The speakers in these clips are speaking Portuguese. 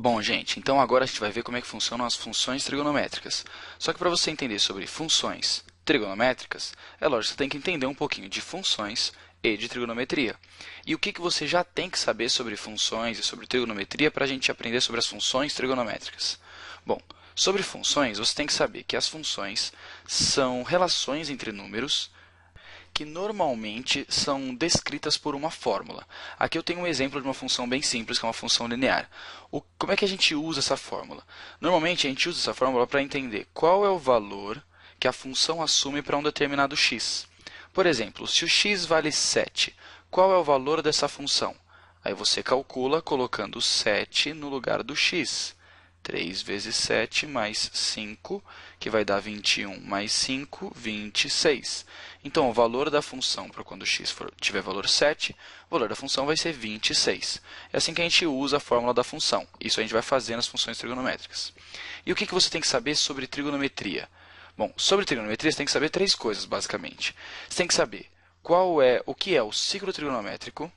Bom, gente, então agora a gente vai ver como é que funcionam as funções trigonométricas. Só que para você entender sobre funções trigonométricas, é lógico que você tem que entender um pouquinho de funções e de trigonometria. E o que você já tem que saber sobre funções e sobre trigonometria para a gente aprender sobre as funções trigonométricas? Bom, sobre funções, você tem que saber que as funções são relações entre números que normalmente são descritas por uma fórmula. Aqui eu tenho um exemplo de uma função bem simples, que é uma função linear. Como é que a gente usa essa fórmula? Normalmente a gente usa essa fórmula para entender qual é o valor que a função assume para um determinado x. Por exemplo, se o x vale 7, qual é o valor dessa função? Aí você calcula colocando 7 no lugar do x. 3 vezes 7 mais 5, que vai dar 21 mais 5, 26. Então, o valor da função para quando x tiver valor 7, o valor da função vai ser 26. É assim que a gente usa a fórmula da função. Isso a gente vai fazer nas funções trigonométricas. E o que você tem que saber sobre trigonometria? Bom, sobre trigonometria você tem que saber três coisas, basicamente. Você tem que saber o que é o ciclo trigonométrico.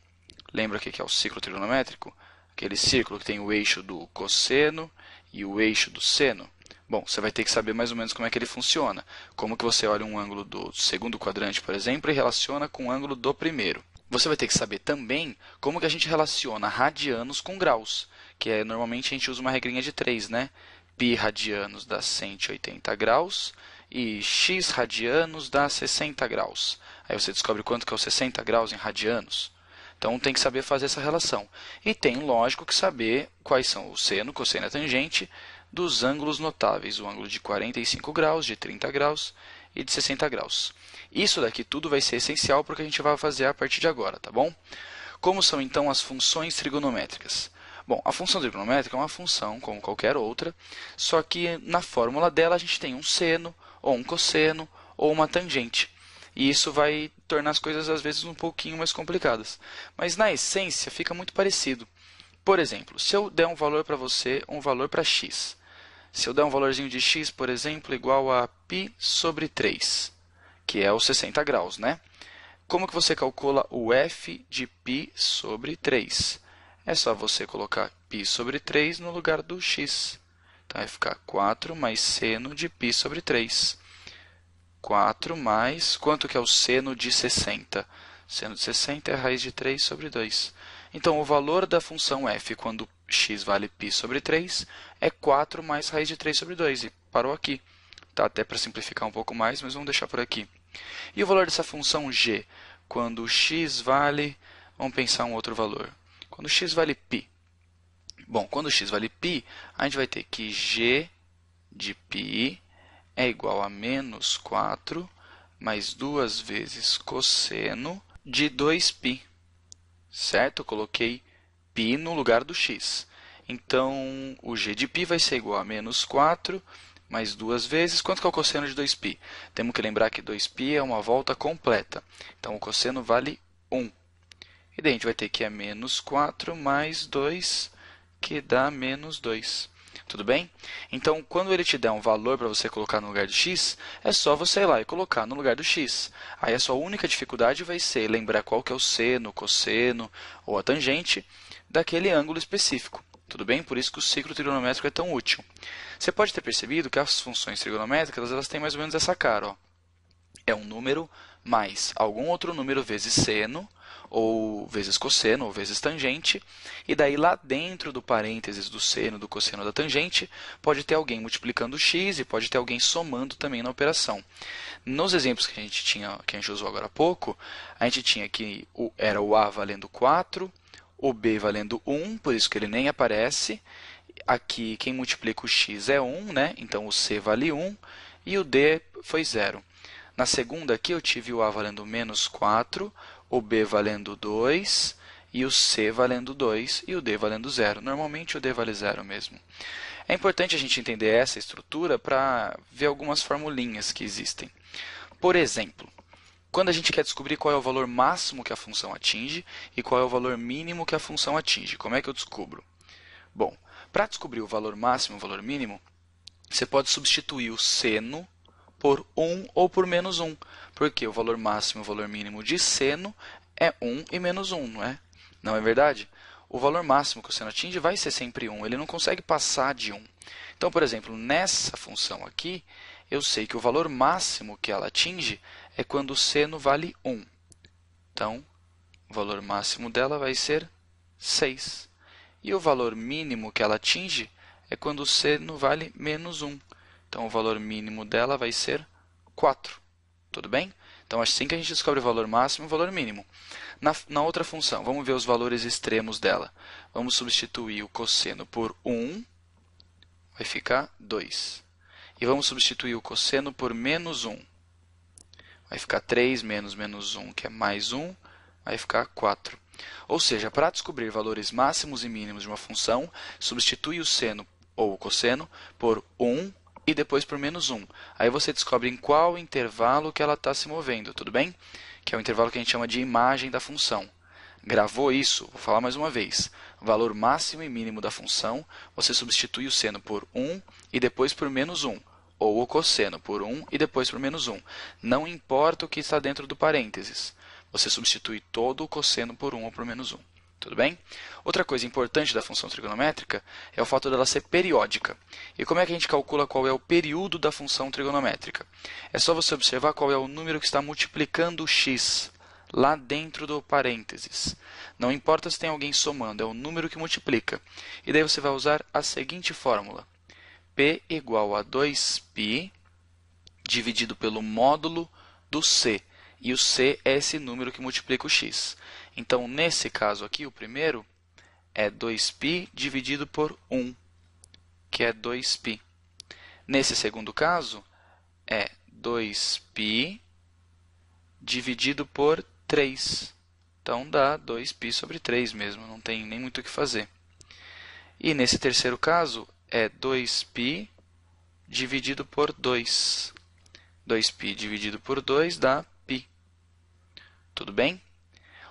Lembra o que é o ciclo trigonométrico? Aquele círculo que tem o eixo do cosseno e o eixo do seno. Bom, você vai ter que saber mais ou menos como é que ele funciona. Como que você olha um ângulo do segundo quadrante, por exemplo, e relaciona com o ângulo do primeiro. Você vai ter que saber também como que a gente relaciona radianos com graus, que normalmente a gente usa uma regrinha de 3, né? Π radianos dá 180 graus e x radianos dá 60 graus. Aí você descobre quanto que é os 60 graus em radianos. Então, tem que saber fazer essa relação. E tem, lógico, que saber quais são o seno, cosseno e a tangente dos ângulos notáveis. O ângulo de 45 graus, de 30 graus e de 60 graus. Isso daqui tudo vai ser essencial para o que a gente vai fazer a partir de agora, tá bom? Como são, então, as funções trigonométricas? Bom, a função trigonométrica é uma função, como qualquer outra, só que na fórmula dela a gente tem um seno, ou um cosseno, ou uma tangente. E isso vai tornar as coisas, às vezes, um pouquinho mais complicadas. Mas, na essência, fica muito parecido. Por exemplo, se eu der um valor para você, um valor para x. Se eu der um valorzinho de x, por exemplo, igual a π sobre 3, que é os 60 graus, né? Como que você calcula o f de π sobre 3? É só você colocar π sobre 3 no lugar do x. Então, vai ficar 4 mais seno de π sobre 3. 4 mais... Quanto que é o seno de 60? Seno de 60 é a raiz de 3 sobre 2. Então, o valor da função f, quando x vale π sobre 3, é 4 mais raiz de 3 sobre 2. E parou aqui. Tá até para simplificar um pouco mais, mas vamos deixar por aqui. E o valor dessa função g, quando x vale... Vamos pensar um outro valor. Quando x vale π. Bom, quando x vale π, a gente vai ter que g de π é igual a menos 4 mais 2 vezes cosseno de 2π. Certo? Eu coloquei π no lugar do x. Então, o g de π vai ser igual a menos 4 mais 2 vezes... Quanto que é o cosseno de 2π? Temos que lembrar que 2π é uma volta completa. Então, o cosseno vale 1. E daí a gente vai ter que é menos 4 mais 2, que dá menos 2. Tudo bem? Então, quando ele te der um valor para você colocar no lugar de x, é só você ir lá e colocar no lugar do x. Aí a sua única dificuldade vai ser lembrar qual que é o seno, cosseno ou a tangente daquele ângulo específico. Tudo bem? Por isso que o ciclo trigonométrico é tão útil. Você pode ter percebido que as funções trigonométricas elas têm mais ou menos essa cara. Ó. É um número mais algum outro número vezes seno, ou vezes cosseno, ou vezes tangente, e daí lá dentro do parênteses do seno, do cosseno da tangente, pode ter alguém multiplicando x e pode ter alguém somando também na operação. Nos exemplos que a gente usou agora há pouco, a gente tinha que era o a valendo 4, o b valendo 1, por isso que ele nem aparece. Aqui quem multiplica o x é 1, né? Então o c vale 1 e o d foi 0. Na segunda aqui eu tive o a valendo menos 4, o b valendo 2 e o c valendo 2 e o d valendo 0. Normalmente o d vale 0 mesmo. É importante a gente entender essa estrutura para ver algumas formulinhas que existem. Por exemplo, quando a gente quer descobrir qual é o valor máximo que a função atinge e qual é o valor mínimo que a função atinge, como é que eu descubro? Bom, para descobrir o valor máximo e o valor mínimo, você pode substituir o seno por 1 ou por menos 1, porque o valor máximo e o valor mínimo de seno é 1 e menos 1, não é? Não é verdade? o valor máximo que o seno atinge vai ser sempre 1, ele não consegue passar de 1. Então, por exemplo, nessa função aqui, eu sei que o valor máximo que ela atinge é quando o seno vale 1. Então, o valor máximo dela vai ser 6. E o valor mínimo que ela atinge é quando o seno vale menos 1. Então, o valor mínimo dela vai ser 4. Tudo bem? Então, assim que a gente descobre o valor máximo e o valor mínimo. Na outra função, vamos ver os valores extremos dela. Vamos substituir o cosseno por 1, vai ficar 2. E vamos substituir o cosseno por menos 1. Vai ficar 3 menos menos 1, que é mais 1, vai ficar 4. Ou seja, para descobrir valores máximos e mínimos de uma função, substitui o seno ou o cosseno por 1 e depois por menos 1. Aí você descobre em qual intervalo que ela está se movendo, tudo bem? Que é o intervalo que a gente chama de imagem da função. Gravou isso? Vou falar mais uma vez. Valor máximo e mínimo da função, você substitui o seno por 1 e depois por menos 1. Ou o cosseno por 1 e depois por menos 1. Não importa o que está dentro do parênteses. Você substitui todo o cosseno por 1 ou por menos 1. Tudo bem? Outra coisa importante da função trigonométrica é o fato dela ser periódica. E como é que a gente calcula qual é o período da função trigonométrica? É só você observar qual é o número que está multiplicando o x lá dentro do parênteses. Não importa se tem alguém somando, é o número que multiplica. E daí você vai usar a seguinte fórmula. P igual a 2π dividido pelo módulo do c. E o c é esse número que multiplica o x. Então, nesse caso aqui, o primeiro é 2π dividido por 1, que é 2π. Nesse segundo caso, é 2π dividido por 3. Então, dá 2π sobre 3 mesmo, não tem nem muito o que fazer. E nesse terceiro caso, é 2π dividido por 2. 2π dividido por 2 dá π. Tudo bem?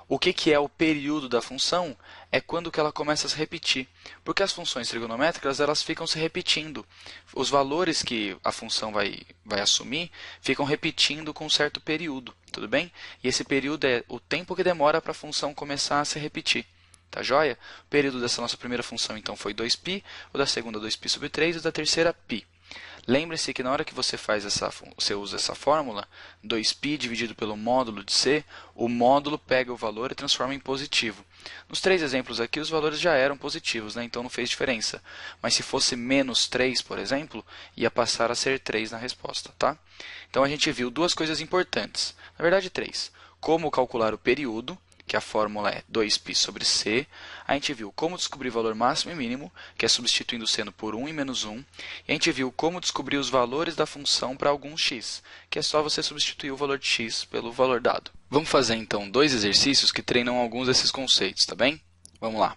O que é o período da função? É quando que ela começa a se repetir. Porque as funções trigonométricas elas ficam se repetindo. Os valores que a função vai assumir ficam repetindo com um certo período. Tudo bem? E esse período é o tempo que demora para a função começar a se repetir. Tá joia? O período dessa nossa primeira função então foi 2π, o da segunda 2π sobre 3 e o da terceira π. Lembre-se que na hora que você usa essa fórmula, 2π dividido pelo módulo de c, o módulo pega o valor e transforma em positivo. Nos 3 exemplos aqui, os valores já eram positivos, né? Então não fez diferença. Mas se fosse menos 3, por exemplo, ia passar a ser 3 na resposta. Tá? Então a gente viu 2 coisas importantes, na verdade 3. Como calcular o período, que a fórmula é 2π sobre c. A gente viu como descobrir o valor máximo e mínimo, que é substituindo o seno por 1 e menos 1. E a gente viu como descobrir os valores da função para algum x, que é só você substituir o valor de x pelo valor dado. Vamos fazer então 2 exercícios que treinam alguns desses conceitos, tá bem? Vamos lá.